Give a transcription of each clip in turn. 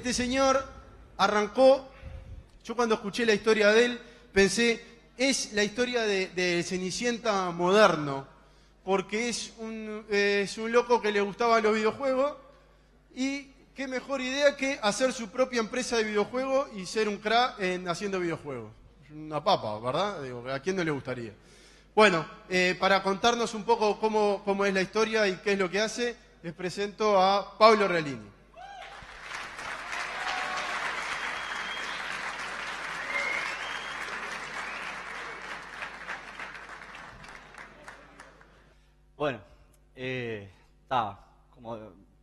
Este señor arrancó, yo cuando escuché la historia de él, pensé, es la historia de Cenicienta moderno, porque es un loco que le gustaban los videojuegos y qué mejor idea que hacer su propia empresa de videojuegos y ser un crack haciendo videojuegos. Una papa, ¿verdad? Digo, ¿a quién no le gustaría? Bueno, para contarnos un poco cómo es la historia y qué es lo que hace, les presento a Pablo Realini. Bueno, como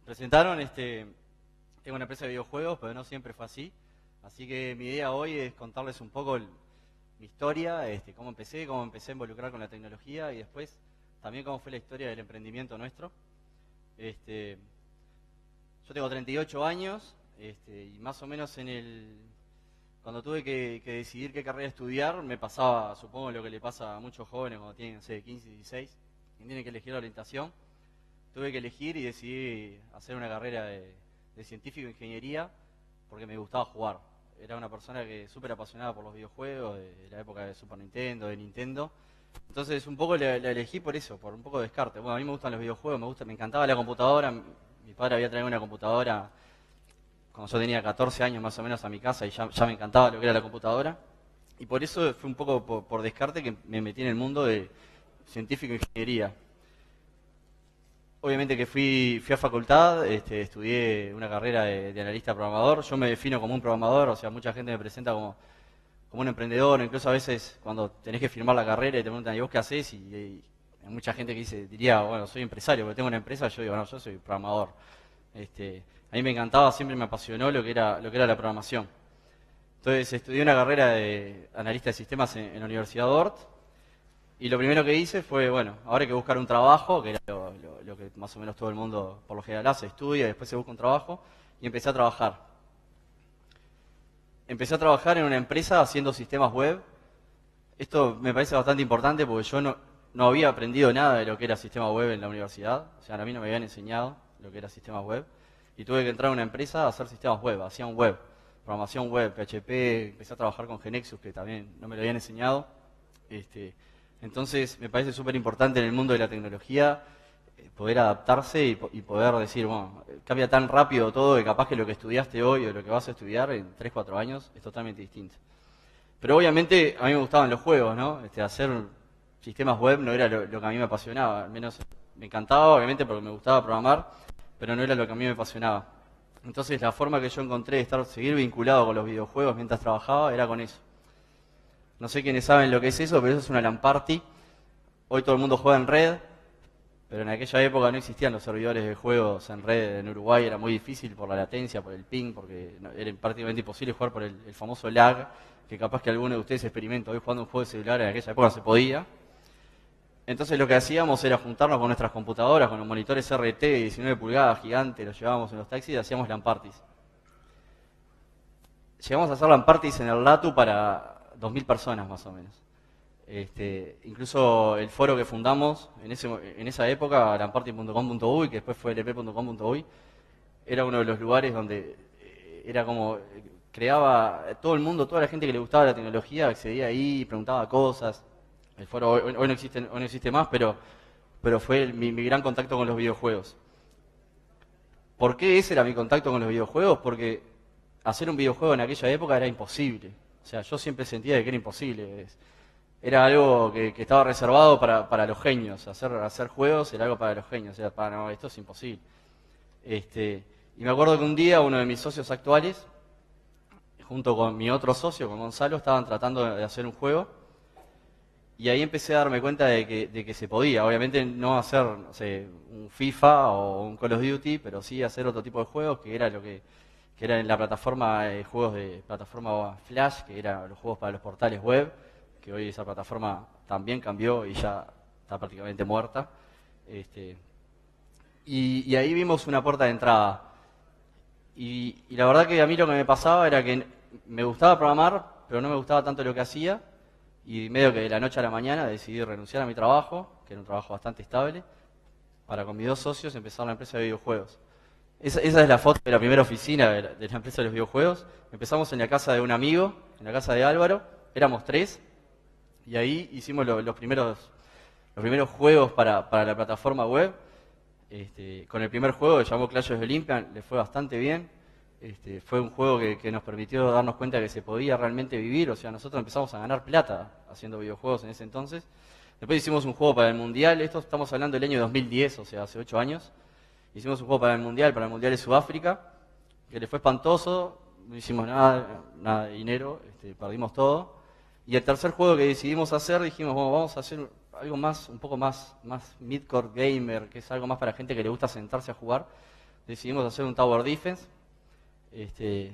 presentaron, tengo una empresa de videojuegos, pero no siempre fue así. Así que mi idea hoy es contarles un poco mi historia, cómo empecé a involucrar con la tecnología y después también cómo fue la historia del emprendimiento nuestro. Yo tengo 38 años y más o menos cuando tuve que decidir qué carrera estudiar, me pasaba, supongo, lo que le pasa a muchos jóvenes cuando tienen, no sé, 15, 16, y tienen que elegir la orientación. Tuve que elegir y decidí hacer una carrera de científico de ingeniería porque me gustaba jugar. Era una persona que súper apasionada por los videojuegos, de la época de Super Nintendo, de Nintendo. Entonces un poco la elegí por eso, por un poco de descarte. Bueno, a mí me gustan los videojuegos, me encantaba la computadora. Mi padre había traído una computadora cuando yo tenía 14 años más o menos a mi casa y ya me encantaba lo que era la computadora. Y por eso fue un poco por descarte que me metí en el mundo de científico de ingeniería. Obviamente que fui a facultad, estudié una carrera de analista programador. Yo me defino como un programador, o sea, mucha gente me presenta como un emprendedor. Incluso a veces cuando tenés que firmar la carrera y te preguntan, ¿y vos qué hacés? Y hay mucha gente que diría, bueno, soy empresario, porque tengo una empresa. Yo digo, no, yo soy programador. A mí me encantaba, siempre me apasionó lo que era la programación. Entonces estudié una carrera de analista de sistemas en la Universidad Dort. Y lo primero que hice fue, bueno, ahora hay que buscar un trabajo, que era lo que más o menos todo el mundo por lo general hace, estudia, y después se busca un trabajo, y empecé a trabajar. Empecé a trabajar en una empresa haciendo sistemas web. Esto me parece bastante importante porque yo no había aprendido nada de lo que era sistema web en la universidad, o sea, a mí no me habían enseñado lo que era sistemas web, y tuve que entrar a una empresa a hacer sistemas web, hacía un web, programación web, PHP, empecé a trabajar con GeneXus, que también no me lo habían enseñado. Entonces me parece súper importante en el mundo de la tecnología poder adaptarse y poder decir, bueno, cambia tan rápido todo que capaz que lo que estudiaste hoy o lo que vas a estudiar en 3, 4 años es totalmente distinto. Pero obviamente a mí me gustaban los juegos, ¿no? Hacer sistemas web no era lo que a mí me apasionaba, al menos me encantaba obviamente porque me gustaba programar, pero no era lo que a mí me apasionaba. Entonces la forma que yo encontré de seguir vinculado con los videojuegos mientras trabajaba era con eso. No sé quiénes saben lo que es eso, pero eso es una LAN party. Hoy todo el mundo juega en red, pero en aquella época no existían los servidores de juegos en red en Uruguay. Era muy difícil por la latencia, por el ping, porque era prácticamente imposible jugar por el famoso lag, que capaz que alguno de ustedes experimenta hoy jugando un juego de celular, en aquella época no se podía. Entonces lo que hacíamos era juntarnos con nuestras computadoras, con los monitores RT de 19 pulgadas gigantes, los llevábamos en los taxis y hacíamos LAN parties. Llegamos a hacer LAN parties en el LATU para 2.000 personas más o menos. Incluso el foro que fundamos en esa época, lanparty.com.uy, que después fue lp.com.uy, era uno de los lugares donde era como creaba todo el mundo, toda la gente que le gustaba la tecnología accedía ahí, preguntaba cosas. El foro hoy no existe más, pero fue mi gran contacto con los videojuegos. ¿Por qué ese era mi contacto con los videojuegos? Porque hacer un videojuego en aquella época era imposible. O sea, yo siempre sentía que era imposible. Era algo que estaba reservado para los genios. Hacer juegos era algo para los genios. O sea, no, esto es imposible. Y me acuerdo que un día uno de mis socios actuales, junto con mi otro socio, con Gonzalo, estaban tratando de hacer un juego. Y ahí empecé a darme cuenta de que se podía. Obviamente no hacer, no sé, un FIFA o un Call of Duty, pero sí hacer otro tipo de juegos, que era lo que era en la plataforma de juegos de plataforma Flash, que eran los juegos para los portales web, que hoy esa plataforma también cambió y ya está prácticamente muerta. Y ahí vimos una puerta de entrada. Y la verdad que a mí lo que me pasaba era que me gustaba programar, pero no me gustaba tanto lo que hacía. Y medio que de la noche a la mañana decidí renunciar a mi trabajo, que era un trabajo bastante estable, para con mis dos socios empezar la empresa de videojuegos. Esa es la foto de la primera oficina de la empresa de los videojuegos. Empezamos en la casa de un amigo, en la casa de Álvaro, éramos 3, y ahí hicimos los primeros juegos para la plataforma web. Con el primer juego, que se llamó Clash of Olympia, le fue bastante bien. Fue un juego que nos permitió darnos cuenta que se podía realmente vivir, o sea, nosotros empezamos a ganar plata haciendo videojuegos en ese entonces. Después hicimos un juego para el Mundial, esto estamos hablando del año 2010, o sea, hace 8 años. Hicimos un juego para el Mundial de Sudáfrica, que le fue espantoso, no hicimos nada de dinero, perdimos todo. Y el tercer juego que decidimos hacer, dijimos, bueno, vamos a hacer algo más, un poco más mid-core gamer, que es algo más para gente que le gusta sentarse a jugar. Decidimos hacer un Tower Defense, que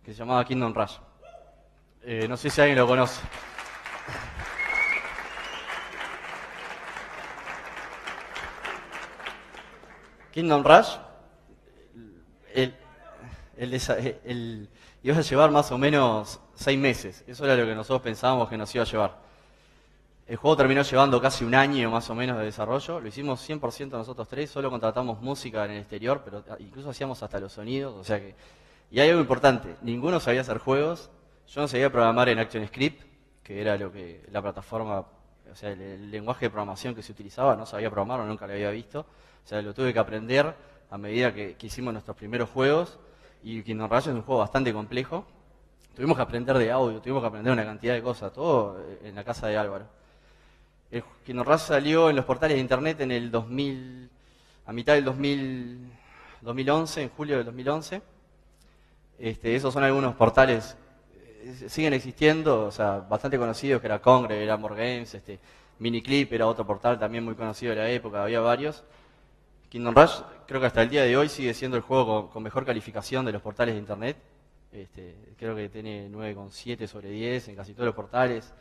se llamaba Kingdom Rush. No sé si alguien lo conoce. Kingdom Rush, iba a llevar más o menos 6 meses. Eso era lo que nosotros pensábamos que nos iba a llevar. El juego terminó llevando casi un año más o menos de desarrollo. Lo hicimos 100% nosotros 3, solo contratamos música en el exterior, pero incluso hacíamos hasta los sonidos. O sea que... Y hay algo importante, ninguno sabía hacer juegos. Yo no sabía programar en ActionScript, que era la plataforma, o sea, el lenguaje de programación que se utilizaba. No sabía programarlo, nunca lo había visto. O sea, lo tuve que aprender a medida que hicimos nuestros primeros juegos. Y Kingdom Rush es un juego bastante complejo. Tuvimos que aprender de audio, tuvimos que aprender una cantidad de cosas, todo en la casa de Álvaro. El Kingdom Rush salió en los portales de internet en el 2000, a mitad del 2011, en julio del 2011. Esos son algunos portales, siguen existiendo, o sea, bastante conocidos, que era Congre, era More Games, Miniclip era otro portal también muy conocido de la época, había varios. Kingdom Rush creo que hasta el día de hoy sigue siendo el juego con mejor calificación de los portales de internet. Creo que tiene 9,7 sobre 10 en casi todos los portales.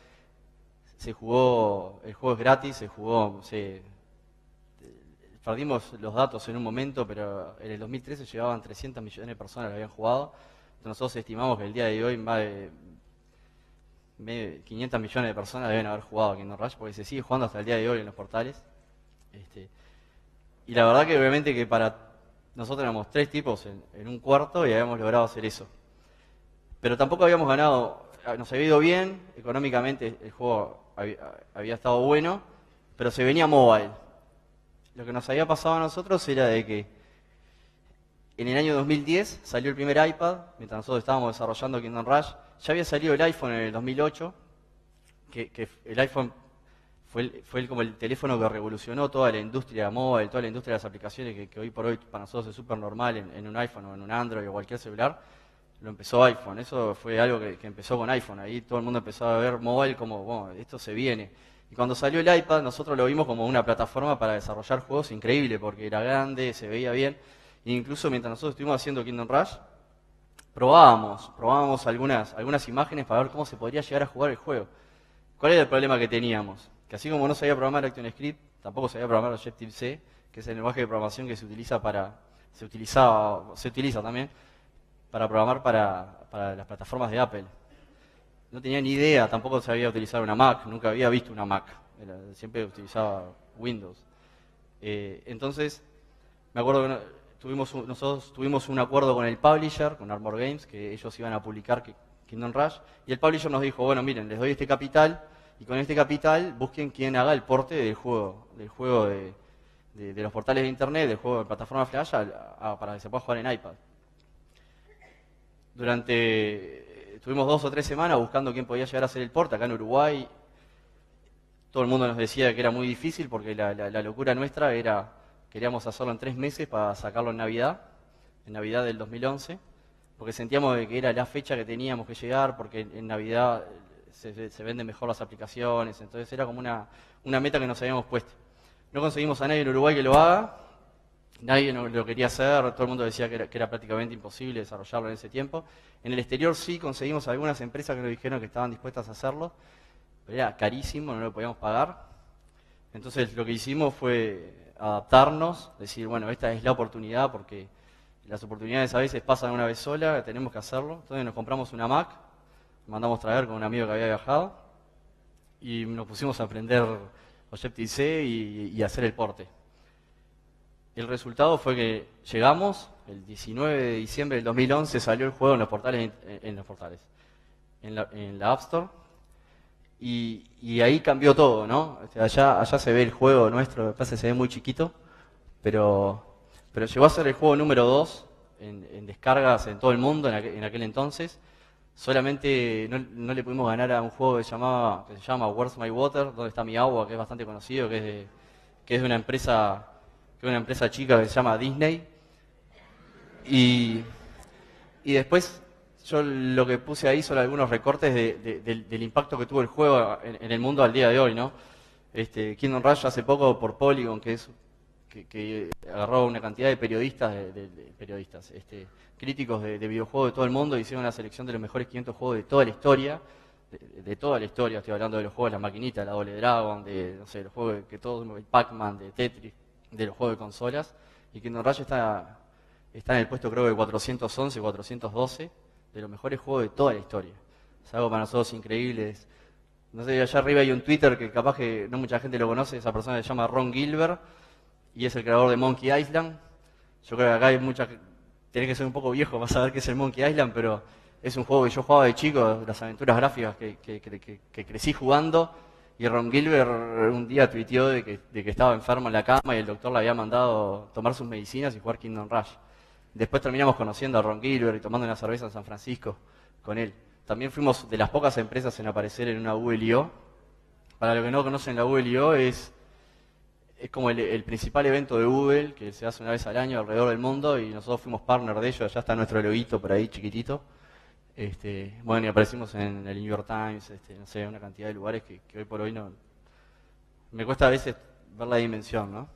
El juego es gratis, perdimos los datos en un momento, pero en el 2013 llegaban 300 millones de personas que habían jugado. Entonces nosotros estimamos que el día de hoy más de 500 millones de personas deben haber jugado a Kingdom Rush, porque se sigue jugando hasta el día de hoy en los portales. Y la verdad que obviamente que nosotros éramos 3 tipos en un cuarto y habíamos logrado hacer eso. Pero tampoco habíamos ganado, nos había ido bien, económicamente el juego había estado bueno, pero se venía mobile. Lo que nos había pasado a nosotros era de que en el año 2010 salió el primer iPad, mientras nosotros estábamos desarrollando Kingdom Rush. Ya había salido el iPhone en el 2008, que el iPhone fue como el teléfono que revolucionó toda la industria móvil, toda la industria de las aplicaciones que hoy por hoy para nosotros es súper normal en un iPhone o en un Android o cualquier celular. Lo empezó iPhone, eso fue algo que empezó con iPhone, ahí todo el mundo empezó a ver móvil como, bueno, esto se viene. Y cuando salió el iPad, nosotros lo vimos como una plataforma para desarrollar juegos increíble, porque era grande, se veía bien. E incluso mientras nosotros estuvimos haciendo Kingdom Rush, probábamos algunas imágenes para ver cómo se podría llegar a jugar el juego. ¿Cuál era el problema que teníamos? Que así como no sabía programar ActionScript, tampoco sabía programar Objective-C, que es el lenguaje de programación que se utiliza también para programar para las plataformas de Apple. No tenía ni idea, tampoco sabía utilizar una Mac, nunca había visto una Mac, siempre utilizaba Windows. Entonces, me acuerdo que nosotros tuvimos un acuerdo con el publisher, con Armor Games, que ellos iban a publicar Kingdom Rush, y el publisher nos dijo, bueno, miren, les doy este capital, y con este capital busquen quien haga el porte del juego de los portales de internet, del juego de plataforma Flash, para que se pueda jugar en iPad. Tuvimos 2 o 3 semanas buscando quién podía llegar a hacer el port. Acá en Uruguay todo el mundo nos decía que era muy difícil porque la locura nuestra era, queríamos hacerlo en 3 meses para sacarlo en Navidad del 2011, porque sentíamos que era la fecha que teníamos que llegar, porque en Navidad se venden mejor las aplicaciones, entonces era como una meta que nos habíamos puesto. No conseguimos a nadie en Uruguay que lo haga. Nadie lo quería hacer, todo el mundo decía que era prácticamente imposible desarrollarlo en ese tiempo. En el exterior sí conseguimos algunas empresas que nos dijeron que estaban dispuestas a hacerlo, pero era carísimo, no lo podíamos pagar. Entonces lo que hicimos fue adaptarnos, decir, bueno, esta es la oportunidad porque las oportunidades a veces pasan una vez sola, tenemos que hacerlo. Entonces nos compramos una Mac, mandamos traer con un amigo que había viajado y nos pusimos a aprender Objective-C y hacer el porte. El resultado fue que llegamos, el 19 de diciembre del 2011 salió el juego en los portales, en la App Store, y ahí cambió todo, ¿no? O sea, allá se ve el juego nuestro, me parece que se ve muy chiquito, pero llegó a ser el juego número 2 en descargas en todo el mundo en aquel entonces. Solamente no le pudimos ganar a un juego que se llama Where's My Water, ¿Dónde está mi agua?, que es bastante conocido, que es de una empresa chica que se llama Disney. Y después yo lo que puse ahí son algunos recortes del impacto que tuvo el juego en el mundo al día de hoy, ¿no? Kingdom Rush hace poco por Polygon, que agarró una cantidad de periodistas, críticos de videojuegos de todo el mundo, hicieron una selección de los mejores 500 juegos de toda la historia, de toda la historia. Estoy hablando de los juegos de las maquinitas, la Double Dragon, de, no sé, los juegos que todos, el Pac-Man, de Tetris, de los juegos de consolas, y Kingdom Rush está en el puesto, creo que 411, 412, de los mejores juegos de toda la historia. Es algo para nosotros increíble. No sé, allá arriba hay un Twitter que capaz que no mucha gente lo conoce, esa persona se llama Ron Gilbert, y es el creador de Monkey Island. Yo creo que acá hay tenés que ser un poco viejo para saber qué es el Monkey Island, pero es un juego que yo jugaba de chico, las aventuras gráficas que crecí jugando, y Ron Gilbert un día tuiteó de que estaba enfermo en la cama y el doctor le había mandado tomar sus medicinas y jugar Kingdom Rush. Después terminamos conociendo a Ron Gilbert y tomando una cerveza en San Francisco con él. También fuimos de las pocas empresas en aparecer en una Google I.O. Para los que no conocen, la Google I.O. es como el principal evento de Google, que se hace una vez al año alrededor del mundo, y nosotros fuimos partner de ellos. Ya está nuestro loguito por ahí chiquitito. Bueno, y aparecimos en el New York Times, no sé, una cantidad de lugares que hoy por hoy no... Me cuesta a veces ver la dimensión, ¿no?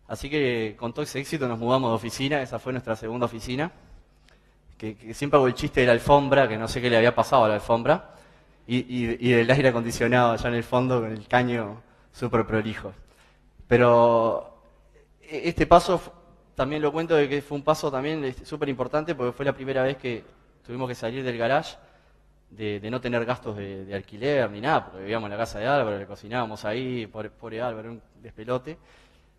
Así que con todo ese éxito nos mudamos de oficina. Esa fue nuestra segunda oficina, que siempre hago el chiste de la alfombra, que no sé qué le había pasado a la alfombra, y del aire acondicionado allá en el fondo con el caño súper prolijo. Pero este paso también lo cuento de que fue un paso también súper importante, porque fue la primera vez que tuvimos que salir del garage, de no tener gastos de alquiler ni nada, porque vivíamos en la casa de Álvaro, le cocinábamos ahí, pobre Álvaro, un despelote.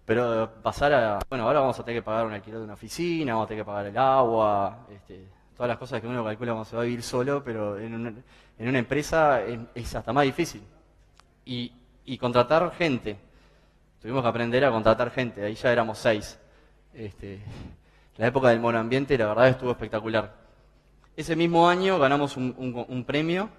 Pero pasar a, bueno, ahora vamos a tener que pagar un alquiler de una oficina, vamos a tener que pagar el agua, todas las cosas que uno calcula cuando se va a vivir solo, pero en una empresa es hasta más difícil. Y contratar gente, tuvimos que aprender a contratar gente, ahí ya éramos 6. La época del monoambiente, la verdad, estuvo espectacular. Ese mismo año ganamos un premio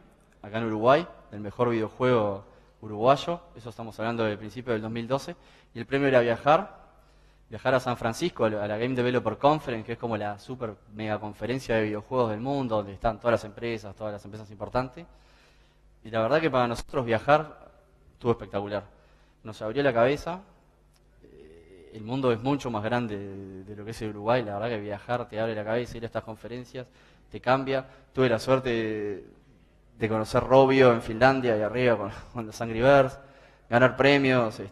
acá en Uruguay, del mejor videojuego uruguayo, eso estamos hablando del principio del 2012, y el premio era viajar a San Francisco, a la Game Developer Conference, que es como la super mega conferencia de videojuegos del mundo, donde están todas las empresas importantes. Y la verdad que para nosotros viajar estuvo espectacular. Nos abrió la cabeza, el mundo es mucho más grande de lo que es el Uruguay, la verdad que viajar te abre la cabeza, ir a estas conferencias te cambia. Tuve la suerte de conocer Rovio en Finlandia y arriba con los Angry Birds, ganar premios,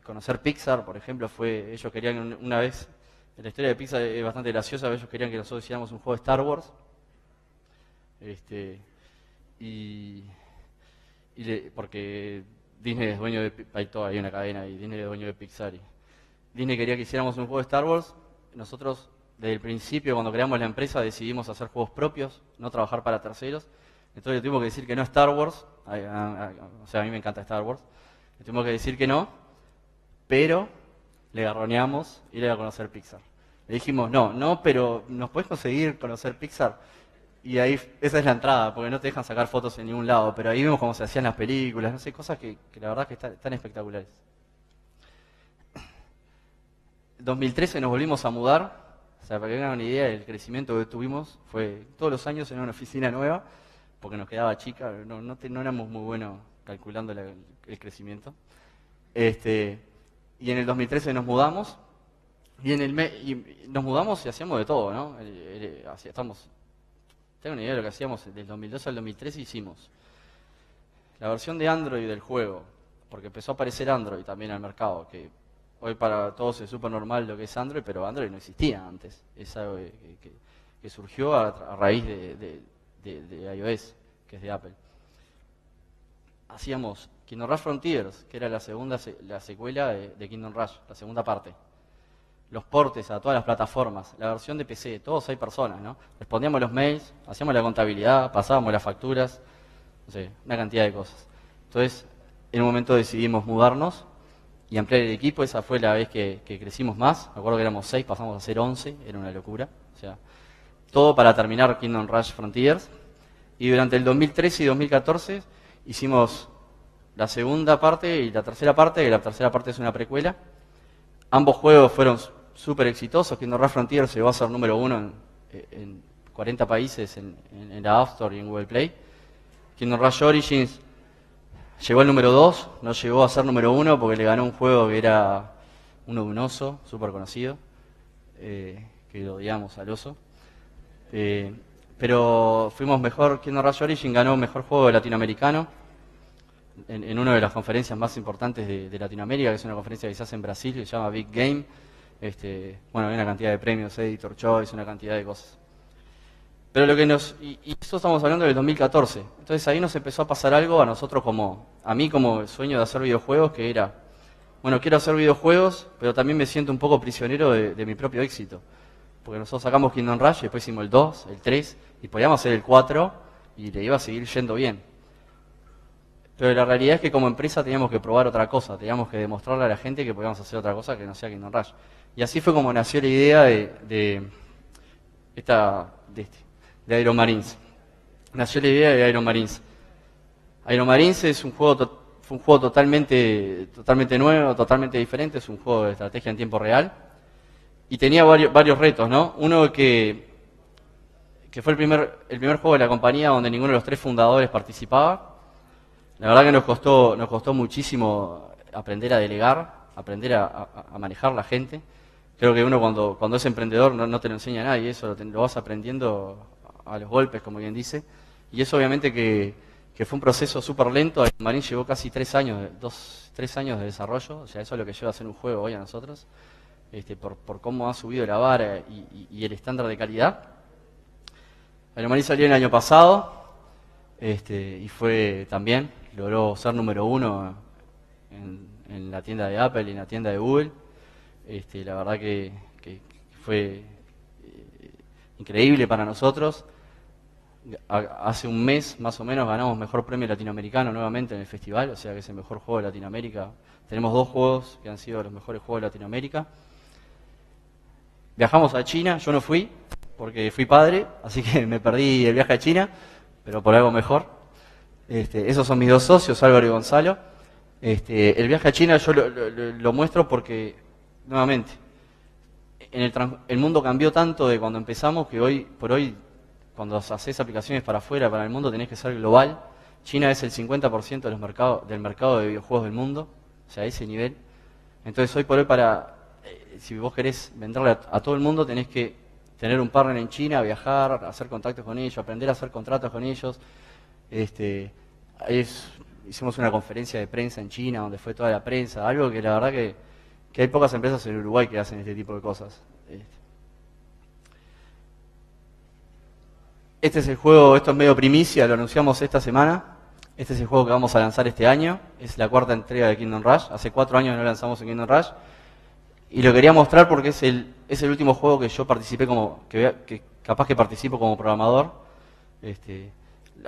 conocer Pixar, por ejemplo. Ellos querían una vez, la historia de Pixar es bastante graciosa, ellos querían que nosotros hiciéramos un juego de Star Wars, porque Disney es dueño hay una cadena y Disney es dueño de Pixar, y Disney quería que hiciéramos un juego de Star Wars. Nosotros desde el principio, cuando creamos la empresa, decidimos hacer juegos propios, no trabajar para terceros. Entonces le tuvimos que decir que no a Star Wars, o sea, a mí me encanta Star Wars, le tuvimos que decir que no, pero le garroneamos ir a conocer Pixar. Le dijimos, no, pero ¿nos puedes conseguir conocer Pixar? Y ahí, esa es la entrada, porque no te dejan sacar fotos en ningún lado, pero ahí vimos cómo se hacían las películas, no sé, cosas que la verdad que están espectaculares. En 2013 nos volvimos a mudar, o sea, para que tengan una idea del crecimiento que tuvimos, fue todos los años en una oficina nueva, porque nos quedaba chica, no éramos muy buenos calculando el crecimiento. Y en el 2013 nos mudamos, y nos mudamos y hacíamos de todo, ¿no? Tengo una idea de lo que hacíamos del 2012 al 2013. Hicimos la versión de Android del juego, porque empezó a aparecer Android también al mercado, que hoy para todos es súper normal lo que es Android, pero Android no existía antes, es algo que surgió a raíz de iOS, que es de Apple. Hacíamos Kingdom Rush Frontiers, que era la secuela de Kingdom Rush, la segunda parte. los portes a todas las plataformas, la versión de PC, todos 6 personas, ¿no? Respondíamos los mails, hacíamos la contabilidad, pasábamos las facturas, no sé, una cantidad de cosas. Entonces, en un momento decidimos mudarnos y ampliar el equipo. Esa fue la vez que crecimos más. Me acuerdo que éramos 6, pasamos a ser 11, era una locura. O sea, todo para terminar Kingdom Rush Frontiers. Y durante el 2013 y 2014 hicimos la segunda parte y la tercera parte, que la tercera parte es una precuela. Ambos juegos fueron súper exitosos. Kingdom Rush Frontiers llegó a ser número 1 en 40 países en la App Store y en Google Play. Kingdom Rush Origins llegó al número 2, no llegó a ser número 1 porque le ganó un juego que era uno de un oso, súper conocido, que lo odiamos al oso. Pero fuimos mejor. Kingdom Rush Origins ganó mejor juego latinoamericano en una de las conferencias más importantes de Latinoamérica, que es una conferencia que se hace en Brasil, que se llama Big Game. Bueno, hay una cantidad de premios, Editor Choice, una cantidad de cosas. Pero lo que y esto estamos hablando del 2014. Entonces ahí nos empezó a pasar algo a nosotros a mí como el sueño de hacer videojuegos, que era, bueno, quiero hacer videojuegos, pero también me siento un poco prisionero de mi propio éxito. Porque nosotros sacamos Kingdom Rush, y después hicimos el 2, el 3, y podíamos hacer el 4, y le iba a seguir yendo bien. Pero la realidad es que como empresa teníamos que probar otra cosa, teníamos que demostrarle a la gente que podíamos hacer otra cosa que no sea Kingdom Rush. Y así fue como nació la idea de Iron Marines. Nació la idea de Iron Marines. Iron Marines es fue un juego totalmente nuevo, totalmente diferente, es un juego de estrategia en tiempo real. Y tenía varios retos, ¿no? Uno que fue el primer juego de la compañía donde ninguno de los 3 fundadores participaba. La verdad que nos costó muchísimo aprender a delegar, aprender a manejar la gente. Creo que uno cuando es emprendedor no te lo enseña a nadie, eso lo vas aprendiendo a los golpes, como quien dice. Y eso obviamente que fue un proceso súper lento. Iron Marin llevó casi 3 años, 3 años de desarrollo, o sea, eso es lo que lleva a hacer un juego hoy a nosotros, por cómo ha subido la vara y el estándar de calidad. Iron Marin salió el año pasado, y logró ser número 1 en la tienda de Apple y en la tienda de Google. La verdad que fue increíble para nosotros. Hace un mes más o menos ganamos mejor premio latinoamericano nuevamente en el festival, o sea que es el mejor juego de Latinoamérica. Tenemos 2 juegos que han sido los mejores juegos de Latinoamérica. Viajamos a China, yo no fui porque fui padre, así que me perdí el viaje a China, pero por algo mejor. Esos son mis 2 socios, Álvaro y Gonzalo. El viaje a China yo lo muestro porque, nuevamente, el mundo cambió tanto de cuando empezamos que hoy por hoy, cuando haces aplicaciones para afuera, para el mundo, tenés que ser global. China es el 50% del mercado de videojuegos del mundo, o sea, a ese nivel. Entonces, hoy por hoy, si vos querés venderle a todo el mundo, tenés que tener un partner en China, viajar, hacer contactos con ellos, aprender a hacer contratos con ellos. Hicimos una conferencia de prensa en China, donde fue toda la prensa, algo que la verdad que hay pocas empresas en Uruguay que hacen este tipo de cosas. Este es el juego, esto es medio primicia, lo anunciamos esta semana. Este es el juego que vamos a lanzar este año, es la 4ª entrega de Kingdom Rush. Hace 4 años no lanzamos en Kingdom Rush. Y lo quería mostrar porque es el último juego que yo participé que capaz que participo como programador.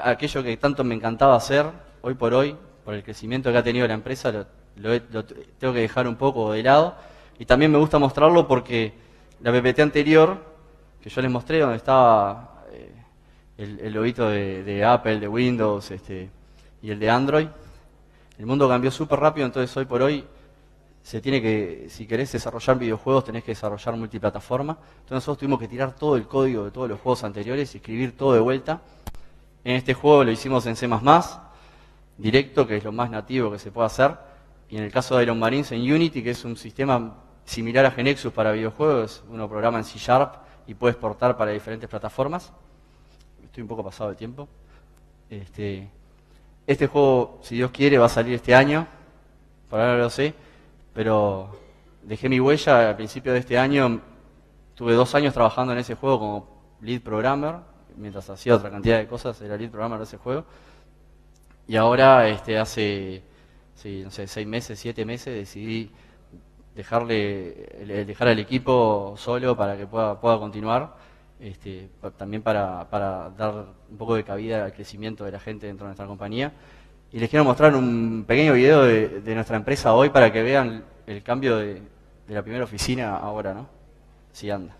Aquello que tanto me encantaba hacer, hoy por el crecimiento que ha tenido la empresa, lo tengo que dejar un poco de lado. Y también me gusta mostrarlo porque la PPT anterior, que yo les mostré, donde estaba el loguito de Apple, de Windows y el de Android, el mundo cambió súper rápido, entonces hoy por hoy si querés desarrollar videojuegos, tenés que desarrollar multiplataforma. Entonces nosotros tuvimos que tirar todo el código de todos los juegos anteriores y escribir todo de vuelta. En este juego lo hicimos en C++, directo, que es lo más nativo que se puede hacer. Y en el caso de Iron Marines en Unity, que es un sistema similar a GeneXus para videojuegos, uno programa en C# y puede exportar para diferentes plataformas. Estoy un poco pasado de tiempo. Este juego, si Dios quiere, va a salir este año. Por ahora no lo sé, pero dejé mi huella al principio de este año. Tuve 2 años trabajando en ese juego como lead programmer, mientras hacía otra cantidad de cosas, era lead programmer de ese juego. Y ahora, hace 6 meses, 7 meses, decidí dejar al equipo solo para que pueda continuar, también para dar un poco de cabida al crecimiento de la gente dentro de nuestra compañía. Y les quiero mostrar un pequeño video de nuestra empresa hoy para que vean el cambio de la primera oficina ahora, ¿no? Si anda.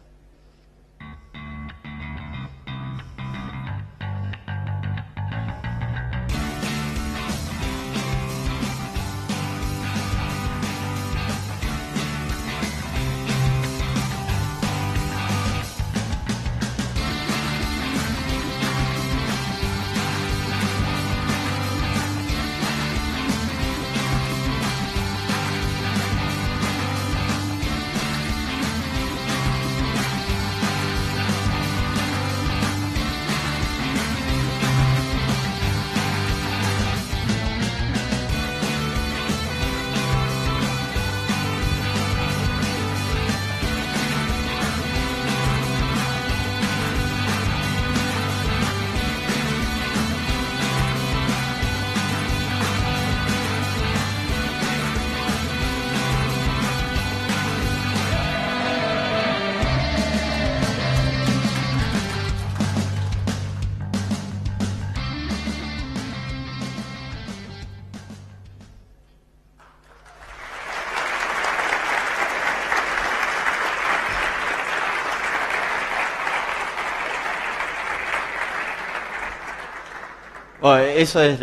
Bueno, eso es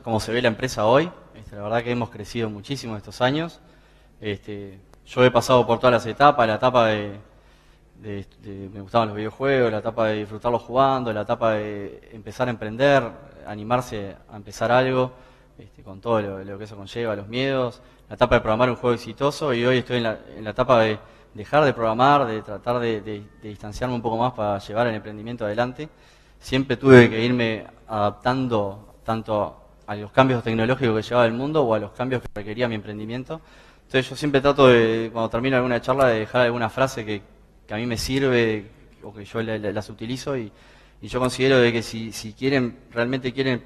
como se ve la empresa hoy. La verdad que hemos crecido muchísimo estos años. Yo he pasado por todas las etapas, la etapa me gustaban los videojuegos, la etapa de disfrutarlos jugando, la etapa de empezar a emprender, animarse a empezar algo, con todo lo que eso conlleva, los miedos, la etapa de programar un juego exitoso, y hoy estoy en la etapa de dejar de programar, de tratar de distanciarme un poco más para llevar el emprendimiento adelante. Siempre tuve que irme adaptando tanto a los cambios tecnológicos que llevaba el mundo o a los cambios que requería mi emprendimiento. Entonces yo siempre trato de, cuando termino alguna charla, de dejar alguna frase que a mí me sirve o que yo las utilizo, y yo considero de que si realmente quieren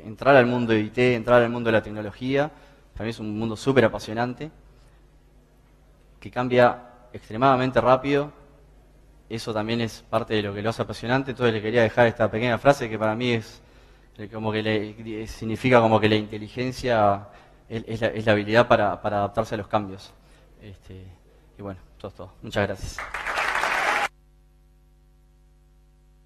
entrar al mundo de IT, entrar al mundo de la tecnología, también es un mundo súper apasionante, que cambia extremadamente rápido. Eso también es parte de lo que lo hace apasionante. Entonces le quería dejar esta pequeña frase que para mí es como que significa como que la inteligencia es la habilidad para adaptarse a los cambios. Y bueno, todo. Muchas gracias.